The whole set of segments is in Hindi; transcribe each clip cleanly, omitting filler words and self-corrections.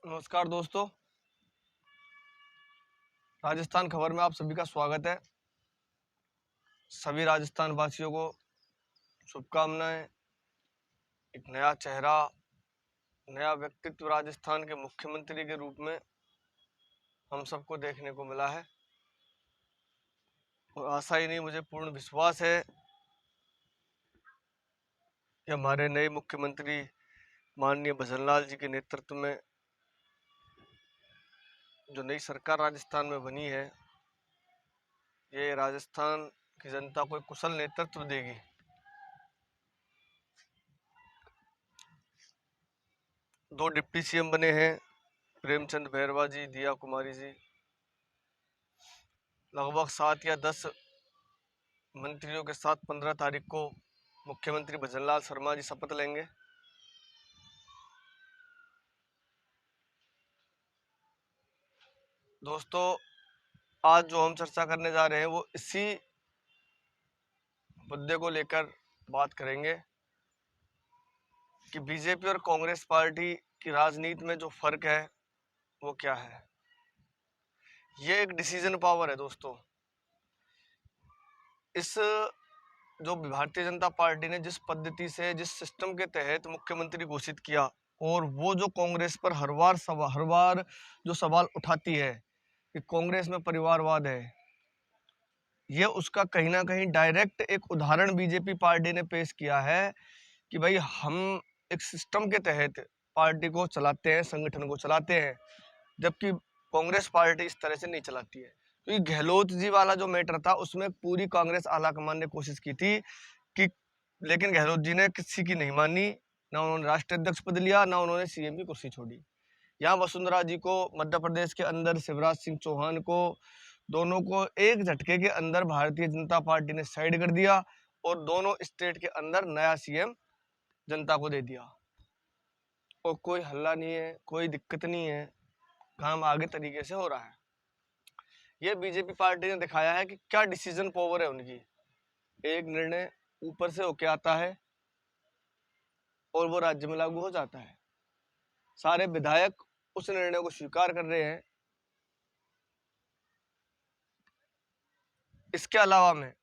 नमस्कार दोस्तों, राजस्थान खबर में आप सभी का स्वागत है। सभी राजस्थान वासियों को शुभकामनाएं। एक नया चेहरा, नया व्यक्तित्व राजस्थान के मुख्यमंत्री के रूप में हम सबको देखने को मिला है और आशा ही नहीं, मुझे पूर्ण विश्वास है कि हमारे नए मुख्यमंत्री माननीय भजनलाल जी के नेतृत्व में जो नई सरकार राजस्थान में बनी है, ये राजस्थान की जनता को एक कुशल नेतृत्व देगी। दो डिप्टी सीएम बने हैं, प्रेमचंद बैरवा जी, दिया कुमारी जी। लगभग 7 या 10 मंत्रियों के साथ 15 तारीख को मुख्यमंत्री भजनलाल शर्मा जी शपथ लेंगे। दोस्तों, आज जो हम चर्चा करने जा रहे हैं वो इसी मुद्दे को लेकर बात करेंगे कि बीजेपी और कांग्रेस पार्टी की राजनीति में जो फर्क है वो क्या है। ये एक डिसीजन पावर है दोस्तों। इस जो भारतीय जनता पार्टी ने जिस पद्धति से, जिस सिस्टम के तहत मुख्यमंत्री घोषित किया, और वो जो कांग्रेस पर हर बार जो सवाल उठाती है कि कांग्रेस में परिवारवाद है, ये उसका कहीं ना कहीं डायरेक्ट एक उदाहरण बीजेपी पार्टी ने पेश किया है कि भाई हम एक सिस्टम के तहत पार्टी को चलाते हैं, संगठन को चलाते हैं, जबकि कांग्रेस पार्टी इस तरह से नहीं चलाती है। क्योंकि गहलोत जी वाला जो मैटर था उसमें पूरी कांग्रेस आलाकमान ने कोशिश की थी कि, लेकिन गहलोत जी ने किसी की नहीं मानी। ना उन्होंने राष्ट्रीय अध्यक्ष पद लिया, ना उन्होंने सीएम की कुर्सी छोड़ी। यहाँ वसुंधरा जी को मध्य प्रदेश के अंदर, शिवराज सिंह चौहान को, दोनों को एक झटके के अंदर भारतीय जनता पार्टी ने साइड कर दिया और दोनों स्टेट के अंदर नया सीएम जनता को दे दिया और कोई हल्ला नहीं है, कोई दिक्कत नहीं है, काम आगे तरीके से हो रहा है। ये बीजेपी पार्टी ने दिखाया है कि क्या डिसीजन पावर है उनकी। एक निर्णय ऊपर से होके आता है और वो राज्य में लागू हो जाता है। सारे विधायक उस निर्णय को स्वीकार कर रहे हैं। इसके अलावा में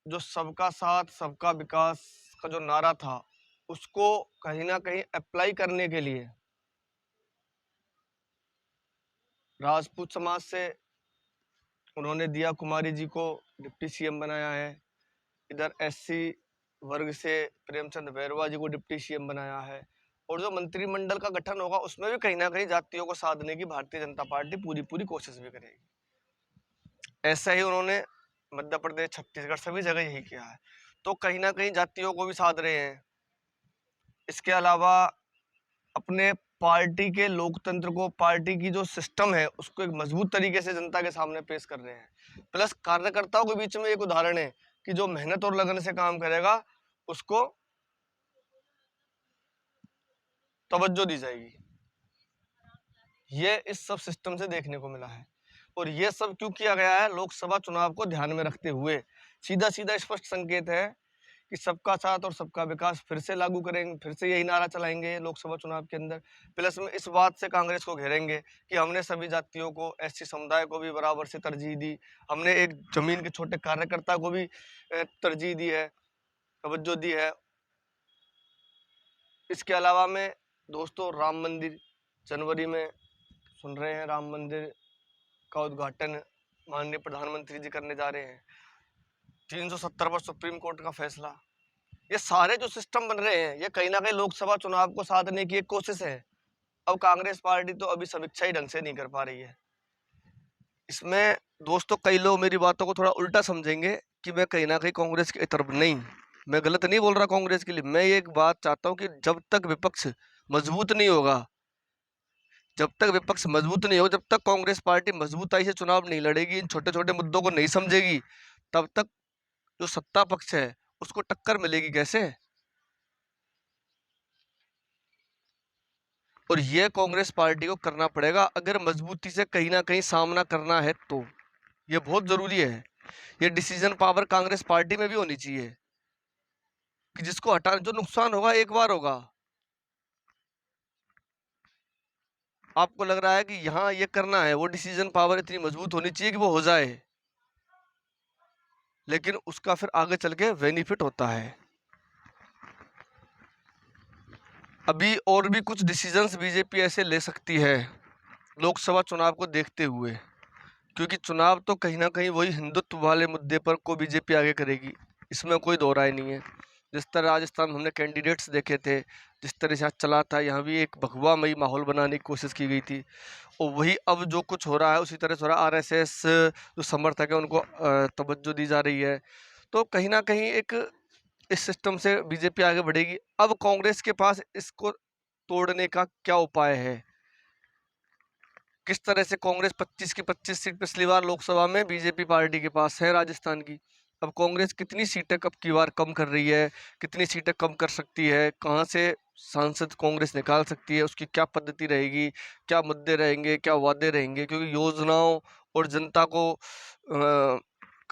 जो सबका साथ सबका विकास का जो नारा था, उसको कहीं ना कहीं अप्लाई करने के लिए राजपूत समाज से उन्होंने दिया कुमारी जी को डिप्टी सीएम बनाया है। इधर एससी वर्ग से प्रेमचंद बैरवा जी को डिप्टी सीएम बनाया है। और जो मंत्रिमंडल का गठन होगा उसमें भी कहीं ना कहीं जातियों को साधने की भारतीय जनता पार्टी पूरी कोशिश भी करेगी। ऐसा ही उन्होंने मध्य प्रदेश, छत्तीसगढ़, सभी जगह यही किया है। तो कहीं ना कहीं जातियों को भी साध रहे हैं। इसके अलावा अपने पार्टी के लोकतंत्र को, पार्टी की जो सिस्टम है उसको एक मजबूत तरीके से जनता के सामने पेश कर रहे हैं। प्लस कार्यकर्ताओं के बीच में एक उदाहरण है कि जो मेहनत और लगन से काम करेगा उसको तवज्जो दी जाएगी। ये इस सब सिस्टम से देखने को मिला है। और ये सब क्यों किया गया है? लोकसभा चुनाव को ध्यान में रखते हुए सीधा सीधा स्पष्ट संकेत है कि सबका साथ और सबका विकास फिर से लागू करेंगे, फिर से यही नारा चलाएंगे लोकसभा चुनाव के अंदर। प्लस में इस बात से कांग्रेस को घेरेंगे कि हमने सभी जातियों को, एससी समुदाय को भी बराबर से तरजीह दी, हमने एक जमीन के छोटे कार्यकर्ता को भी तरजीह दी है, तवज्जो दी है। इसके अलावा में दोस्तों, राम मंदिर जनवरी में सुन रहे हैं, राम मंदिर का उद्घाटन माननीय प्रधानमंत्री जी करने जा रहे हैं। 370 पर सुप्रीम कोर्ट का फैसला। ये सारे जो सिस्टम बन रहे हैं ये कहीं ना कहीं लोकसभा चुनाव को साधने की एक कोशिश है। अब कांग्रेस पार्टी तो अभी समीक्षा ही ढंग से नहीं कर पा रही है। इसमें दोस्तों कई लोग मेरी बातों को थोड़ा उल्टा समझेंगे कि मैं कहीं ना कहीं कांग्रेस की तरफ, नहीं, मैं गलत नहीं बोल रहा कांग्रेस के लिए। मैं ये एक बात चाहता हूँ कि जब तक विपक्ष मजबूत नहीं होगा, जब तक विपक्ष मजबूत नहीं हो, जब तक कांग्रेस पार्टी मजबूताई से चुनाव नहीं लड़ेगी, इन छोटे छोटे मुद्दों को नहीं समझेगी, तब तक जो सत्ता पक्ष है उसको टक्कर मिलेगी कैसे? और ये कांग्रेस पार्टी को करना पड़ेगा अगर मजबूती से कहीं ना कहीं सामना करना है तो। ये बहुत जरूरी है। ये डिसीजन पावर कांग्रेस पार्टी में भी होनी चाहिए कि जिसको हटाना, जो नुकसान होगा एक बार होगा। आपको लग रहा है कि यहाँ ये करना है, वो डिसीजन पावर इतनी मजबूत होनी चाहिए कि वो हो जाए, लेकिन उसका फिर आगे चल के बेनिफिट होता है। अभी और भी कुछ डिसीजंस बीजेपी ऐसे ले सकती है लोकसभा चुनाव को देखते हुए, क्योंकि चुनाव तो कहीं ना कहीं वही हिंदुत्व वाले मुद्दे पर को बीजेपी आगे करेगी, इसमें कोई दो राय नहीं है। जिस तरह राजस्थान में हमने कैंडिडेट्स देखे थे, जिस तरह से यहाँ चला था, यहाँ भी एक भगवामयी माहौल बनाने की कोशिश की गई थी, और वही अब जो कुछ हो रहा है उसी तरह से हो रहा है। आरएसएस जो समर्थक है उनको तवज्जो दी जा रही है, तो कहीं ना कहीं एक इस सिस्टम से बीजेपी आगे बढ़ेगी। अब कांग्रेस के पास इसको तोड़ने का क्या उपाय है, किस तरह से कांग्रेस 25 की 25 सीट पिछली बार लोकसभा में बीजेपी पार्टी के पास है राजस्थान की, अब कांग्रेस कितनी सीटें कब की बार कम कर रही है, कितनी सीटें कम कर सकती है, कहां से सांसद कांग्रेस निकाल सकती है, उसकी क्या पद्धति रहेगी, क्या मुद्दे रहेंगे, क्या वादे रहेंगे, क्योंकि योजनाओं और जनता को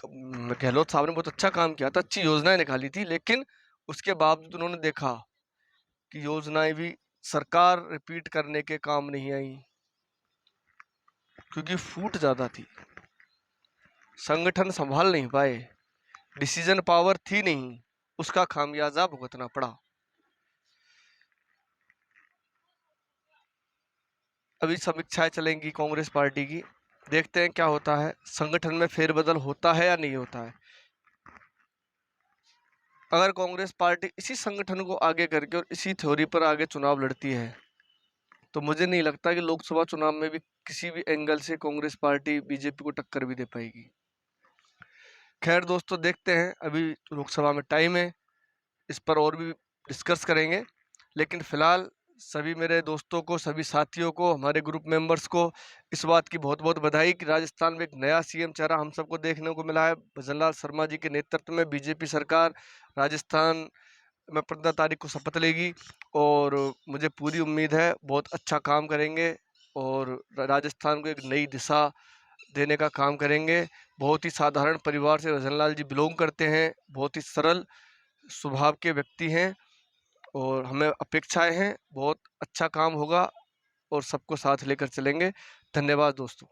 गहलोत साहब ने बहुत अच्छा काम किया था, अच्छी योजनाएं निकाली थी, लेकिन उसके बावजूद उन्होंने देखा कि योजनाएं भी सरकार रिपीट करने के काम नहीं आई, क्योंकि फूट ज्यादा थी, संगठन संभाल नहीं पाए, डिसीजन पावर थी नहीं, उसका खामियाजा भुगतना पड़ा। अभी समीक्षाएं चलेंगी कांग्रेस पार्टी की, देखते हैं क्या होता है, संगठन में फेरबदल होता है या नहीं होता है। अगर कांग्रेस पार्टी इसी संगठन को आगे करके और इसी थ्योरी पर आगे चुनाव लड़ती है, तो मुझे नहीं लगता कि लोकसभा चुनाव में भी किसी भी एंगल से कांग्रेस पार्टी बीजेपी को टक्कर भी दे पाएगी। खैर दोस्तों, देखते हैं, अभी लोकसभा में टाइम है, इस पर और भी डिस्कस करेंगे, लेकिन फिलहाल सभी मेरे दोस्तों को, सभी साथियों को, हमारे ग्रुप मेंबर्स को इस बात की बहुत बहुत बधाई कि राजस्थान में एक नया सीएम चेहरा हम सबको देखने को मिला है। भजनलाल शर्मा जी के नेतृत्व में बीजेपी सरकार राजस्थान में 15 तारीख को शपथ लेगी, और मुझे पूरी उम्मीद है बहुत अच्छा काम करेंगे और राजस्थान को एक नई दिशा देने का काम करेंगे। बहुत ही साधारण परिवार से भजनलाल जी बिलोंग करते हैं, बहुत ही सरल स्वभाव के व्यक्ति हैं, और हमें अपेक्षाएं हैं बहुत अच्छा काम होगा और सबको साथ लेकर चलेंगे। धन्यवाद दोस्तों।